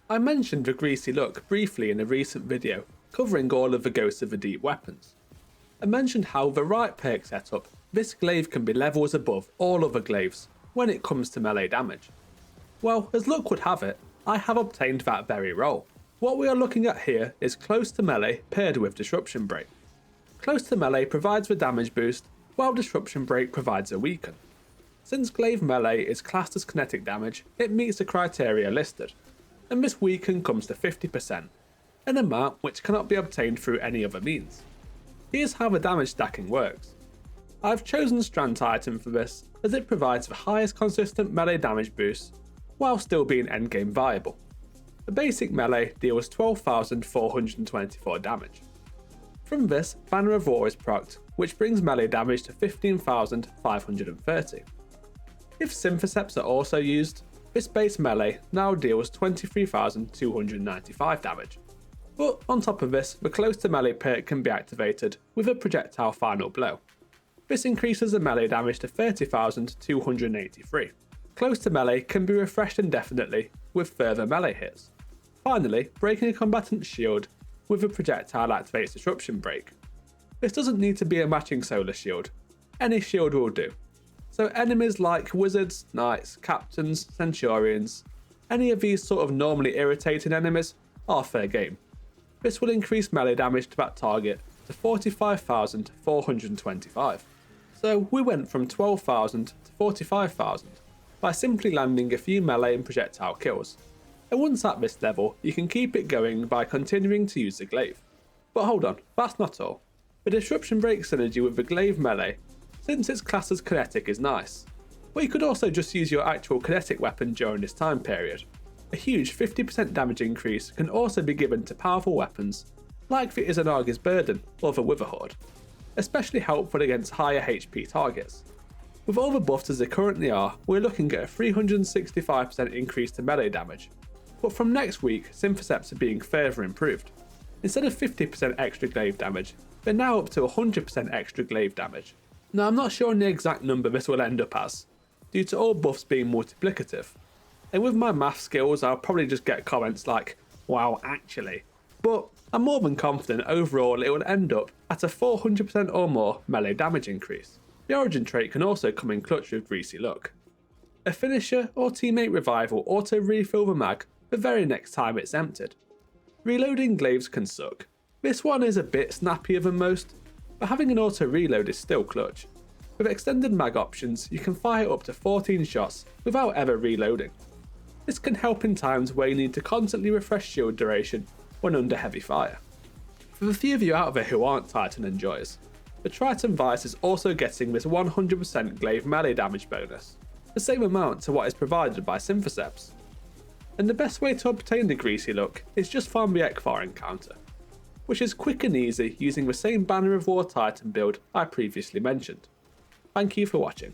I mentioned the Greasy look briefly in a recent video covering all of the Ghosts of the Deep weapons. I mentioned how with the right perk setup, this glaive can be levels above all other glaives when it comes to melee damage. Well, as luck would have it, I have obtained that very role. What we are looking at here is close to melee paired with disruption break. Close to melee provides the damage boost, while disruption break provides a weaken. Since glaive melee is classed as kinetic damage, it meets the criteria listed, and this weaken comes to 50%, an amount which cannot be obtained through any other means. Here's how the damage stacking works. I've chosen Strand Titan for this as it provides the highest consistent melee damage boost while still being endgame viable. The basic melee deals 12,424 damage. From this, Banner of War is procced, which brings melee damage to 15,530. If synthoceps are also used, this base melee now deals 23,295 damage. But on top of this, the close to melee perk can be activated with a projectile final blow. This increases the melee damage to 30,283. Close to melee can be refreshed indefinitely with further melee hits. Finally, breaking a combatant's shield with a projectile activates disruption break. This doesn't need to be a matching solar shield, any shield will do. So enemies like wizards, knights, captains, centurions, any of these sort of normally irritating enemies are fair game. This will increase melee damage to that target to 45,425. So we went from 12,000 to 45,000 by simply landing a few melee and projectile kills. And once at this level, you can keep it going by continuing to use the glaive. But hold on, that's not all. The disruption break synergy with the glaive melee, since its class as kinetic, is nice. But you could also just use your actual kinetic weapon during this time period. A huge 50% damage increase can also be given to powerful weapons, like the Izanaga's Burden or the Witherhoard, especially helpful against higher HP targets. With all the buffs as they currently are, we're looking at a 365% increase to melee damage. But from next week, synthoceps are being further improved. Instead of 50% extra glaive damage, they're now up to 100% extra glaive damage. Now I'm not sure on the exact number this will end up as, due to all buffs being multiplicative. And with my math skills, I'll probably just get comments like, wow, actually. But I'm more than confident overall it will end up at a 400% or more melee damage increase. The origin trait can also come in clutch with Greasy Luck. A finisher or teammate revival auto refill the mag the very next time it's emptied. Reloading glaives can suck. This one is a bit snappier than most, but having an auto reload is still clutch. With extended mag options, you can fire up to 14 shots without ever reloading. This can help in times where you need to constantly refresh shield duration when under heavy fire. For the few of you out there who aren't Titan enjoyers, the Triton Vice is also getting this 100% glaive melee damage bonus, the same amount to what is provided by synthoceps. And the best way to obtain the Greasy Look is just farm the Ekvar encounter, which is quick and easy using the same Banner of War Titan build I previously mentioned. Thank you for watching.